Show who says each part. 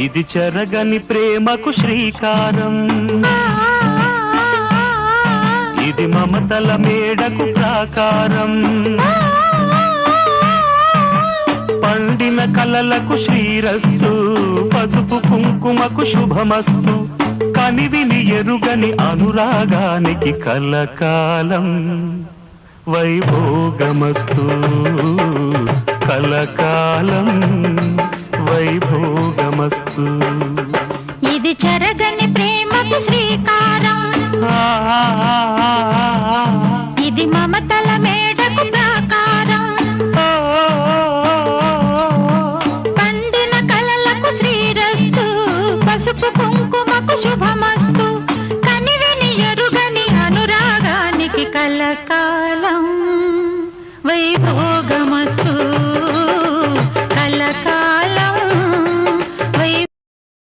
Speaker 1: ఇది చెరగని ప్రేమకు శ్రీకారం, ఇది మమతల మేడకు ప్రాకారం, పండిన కలలకు శ్రీరస్తు, పసుపు కుంకుమకు శుభమస్తు, కనివిని ఎరుగని అనురాగానికి కలకాలం వైభోగమస్తు, కలకాలం వైభోగమస్తు.
Speaker 2: ఇది చెరగని ప్రేమకు శ్రీకారం, ఇది మమతల మేడకు ప్రాకారం, పండిన కలలకు శ్రీరస్తు, పసుపు కుంకుమకు శుభ